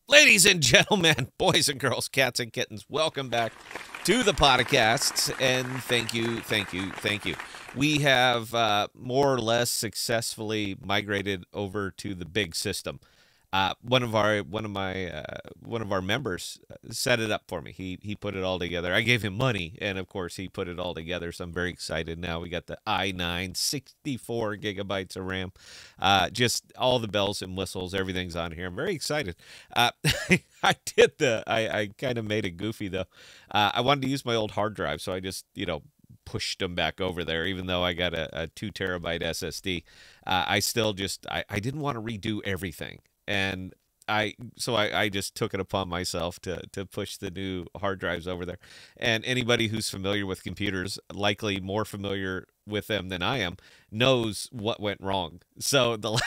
Ladies and gentlemen, boys and girls, cats and kittens, welcome back to the podcasts. And thank you, thank you, thank you. We have more or less successfully migrated over to the big system. One of our members set it up for me. He put it all together. I gave him money, and of course he put it all together. So I'm very excited now. We got the i9, 64 gigabytes of RAM, just all the bells and whistles. Everything's on here. I'm very excited. Uh, I kind of made it goofy though. I wanted to use my old hard drive, so I just pushed them back over there. Even though I got a 2 terabyte SSD, I still I didn't want to redo everything and I just took it upon myself to push the new hard drives over there. And anybody who's familiar with computers, likely more familiar with them than I am, knows what went wrong. So the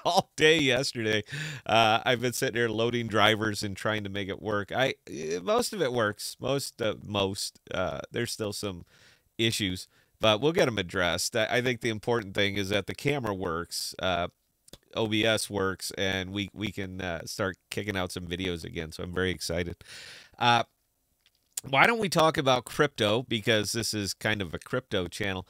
all day yesterday, I've been sitting there loading drivers and trying to make it work. Most of it works. There's still some issues, but we'll get them addressed. I think the important thing is that the camera works. OBS works, and we can start kicking out some videos again. So I'm very excited. Uh, why don't we talk about crypto? Because this is kind of a crypto channel.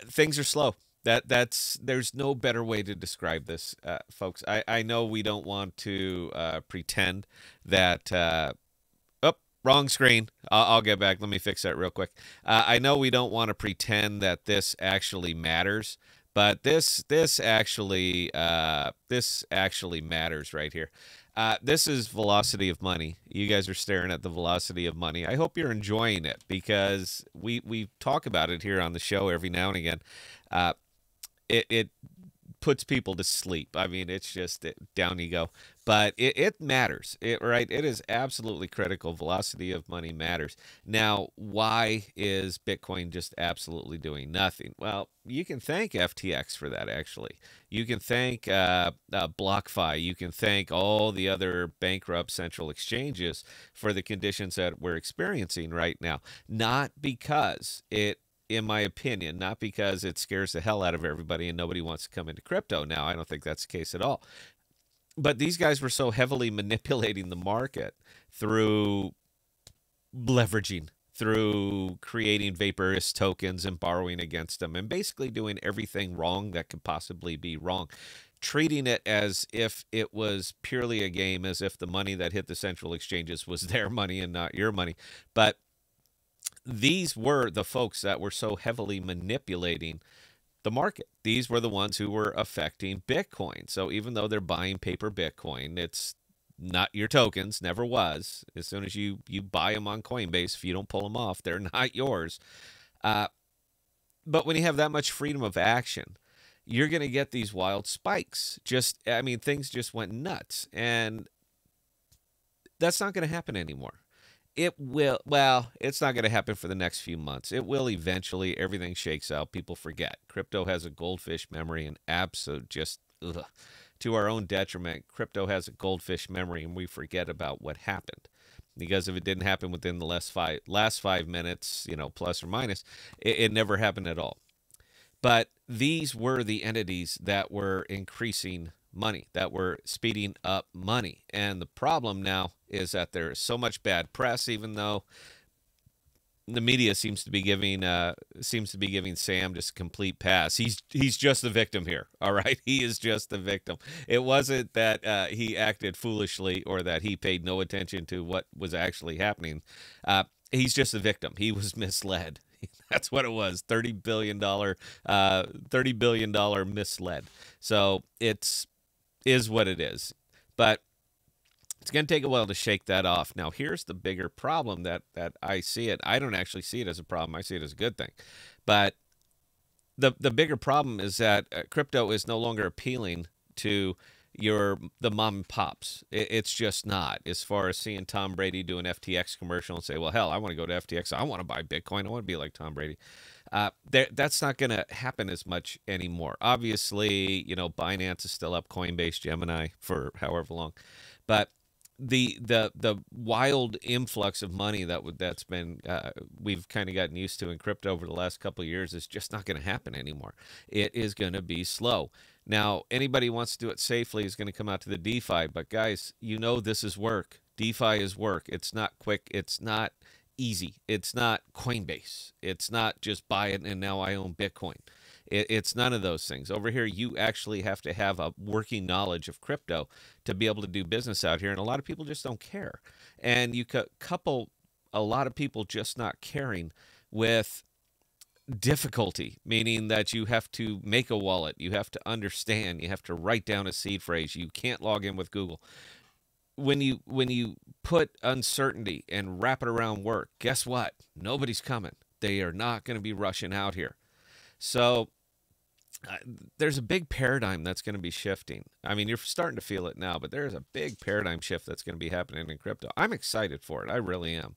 Things are slow. There's no better way to describe this, folks. I know we don't want to pretend that. Oh, wrong screen. I'll get back. Let me fix that real quick. I know we don't want to pretend that this actually matters. But this actually matters right here. This is velocity of money. You guys are staring at the velocity of money. I hope you're enjoying it because we talk about it here on the show every now and again. It puts people to sleep. I mean, it's just down you go. But it matters. It is absolutely critical. Velocity of money matters. Now, why is Bitcoin just absolutely doing nothing? Well, you can thank FTX for that, actually. You can thank BlockFi. You can thank all the other bankrupt central exchanges for the conditions that we're experiencing right now. Not because in my opinion, not because it scares the hell out of everybody and nobody wants to come into crypto now. I don't think that's the case at all. But these guys were so heavily manipulating the market through leveraging, through creating vaporous tokens and borrowing against them, and basically doing everything wrong that could possibly be wrong. Treating it as if it was purely a game, as if the money that hit the central exchanges was their money and not your money. But these were the folks that were so heavily manipulating the market. These were the ones who were affecting Bitcoin. So even though they're buying paper Bitcoin, it's not your tokens, never was. As soon as you buy them on Coinbase, if you don't pull them off, they're not yours. Uh, but when you have that much freedom of action, you're going to get these wild spikes. Things just went nuts. And that's not going to happen anymore. It will, well, it's not going to happen for the next few months. It will eventually. Everything shakes out. People forget. Crypto has a goldfish memory and absolute just ugh, to our own detriment. Crypto has a goldfish memory and we forget about what happened. Because if it didn't happen within the last 5 minutes, plus or minus, it never happened at all. But these were the entities that were increasing money, that were speeding up money. And the problem now is that there is so much bad press, even though the media seems to be giving Sam just a complete pass. He's just the victim here. All right, he is just the victim. It wasn't that he acted foolishly or that he paid no attention to what was actually happening. He's just the victim. He was misled. That's what it was. $30 billion misled. So is what it is. But it's going to take a while to shake that off. Now, here's the bigger problem that I see it. I don't actually see it as a problem. I see it as a good thing. But the bigger problem is that crypto is no longer appealing to the mom and pops. It's just not. As far as seeing Tom Brady do an FTX commercial and say, well, hell, I want to go to FTX. I want to buy Bitcoin. I want to be like Tom Brady. That's not going to happen as much anymore. Obviously, Binance is still up, Coinbase, Gemini for however long. But the wild influx of money that's been we've kind of gotten used to in crypto over the last couple of years is just not going to happen anymore. It is going to be slow. Now, anybody who wants to do it safely is going to come out to the DeFi. But guys, you know this is work. DeFi is work. It's not quick. It's not easy. It's not Coinbase. It's not just buy it and now I own Bitcoin. It's none of those things. Over here, you actually have to have a working knowledge of crypto to be able to do business out here. And a lot of people just don't care. And you couple a lot of people just not caring with difficulty, meaning that you have to make a wallet, you have to understand, you have to write down a seed phrase, you can't log in with Google. When you put uncertainty and wrap it around work, guess what? Nobody's coming. They are not going to be rushing out here. So there's a big paradigm that's going to be shifting. I mean, you're starting to feel it now, but there's a big paradigm shift that's going to be happening in crypto. I'm excited for it. I really am,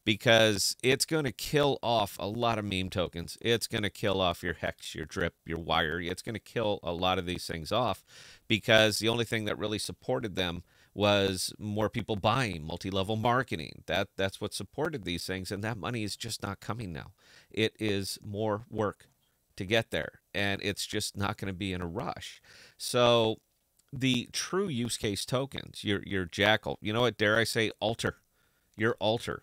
because it's going to kill off a lot of meme tokens. It's going to kill off your Hex, your Drip, your Wire. It's going to kill a lot of these things off, because the only thing that really supported them was more people buying, multi-level marketing. That's what supported these things, and that money is just not coming now. It is more work to get there, and it's just not going to be in a rush. So the true use case tokens, your Jackal, you know what, dare I say, Alter, your Alter,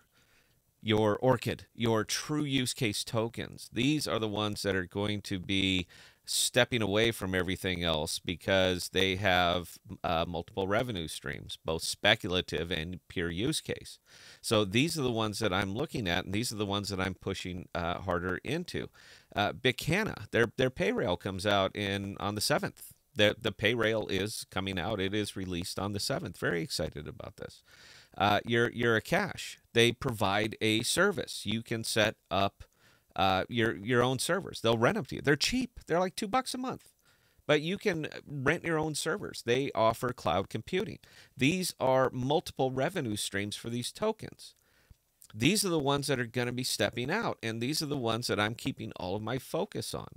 your Orchid, your true use case tokens. These are the ones that are going to be stepping away from everything else, because they have multiple revenue streams, both speculative and pure use case. So these are the ones that I'm looking at, and these are the ones that I'm pushing harder into. Bicana, their pay rail comes out on the 7th. The pay rail is coming out. It is released on the 7th. Very excited about this. Your Akash, they provide a service. You can set up your own servers. They'll rent them to you. They're cheap. They're like $2 a month, but you can rent your own servers. They offer cloud computing. These are multiple revenue streams for these tokens. These are the ones that are going to be stepping out, and these are the ones that I'm keeping all of my focus on.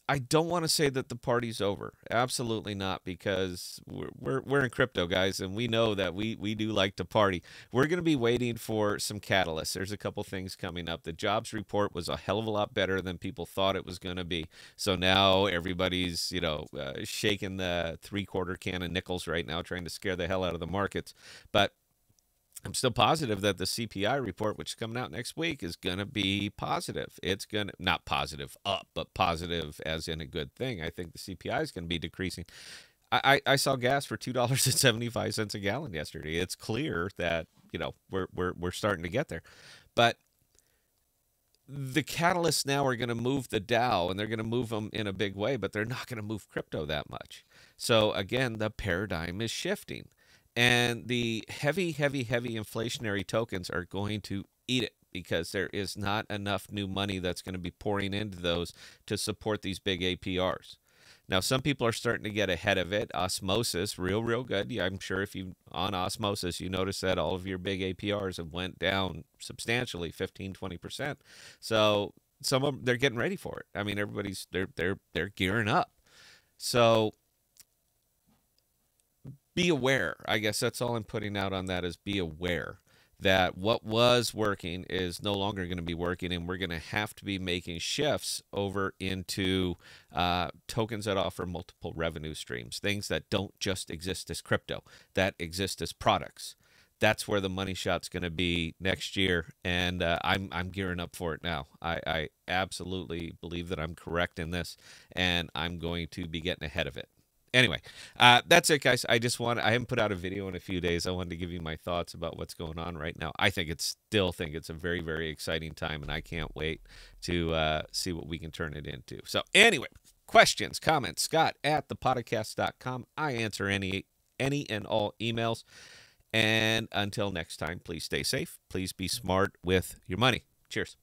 I don't want to say that the party's over. Absolutely not, because we're in crypto, guys, and we know that we do like to party. We're going to be waiting for some catalysts. There's a couple things coming up. The jobs report was a hell of a lot better than people thought it was going to be. So now everybody's, shaking the 3/4 can of nickels right now, trying to scare the hell out of the markets. But I'm still positive that the CPI report, which is coming out next week, is going to be positive. It's going to, not positive up, but positive as in a good thing. I think the CPI is going to be decreasing. I saw gas for $2.75 a gallon yesterday. It's clear that, we're starting to get there. But the catalysts now are going to move the Dow, and they're going to move them in a big way, but they're not going to move crypto that much. So again, the paradigm is shifting. And the heavy inflationary tokens are going to eat it, because there is not enough new money that's going to be pouring into those to support these big APRs. Now, some people are starting to get ahead of it. Osmosis, real good. Yeah, I'm sure if you on Osmosis, you notice that all of your big APRs have went down substantially, 15-20%. So some of them, they're getting ready for it. I mean, everybody's they're gearing up. So be aware. I guess that's all I'm putting out on that, is be aware that what was working is no longer going to be working, and we're going to have to be making shifts over into tokens that offer multiple revenue streams, things that don't just exist as crypto, that exist as products. That's where the money shot's going to be next year, and I'm gearing up for it now. I absolutely believe that I'm correct in this, and I'm going to be getting ahead of it. Anyway, that's it, guys. I haven't put out a video in a few days. I wanted to give you my thoughts about what's going on right now. I still think it's a very, very exciting time, and I can't wait to see what we can turn it into. So anyway, questions, comments, Scott@thepodcast.com. I answer any and all emails. And until next time, please stay safe. Please be smart with your money. Cheers.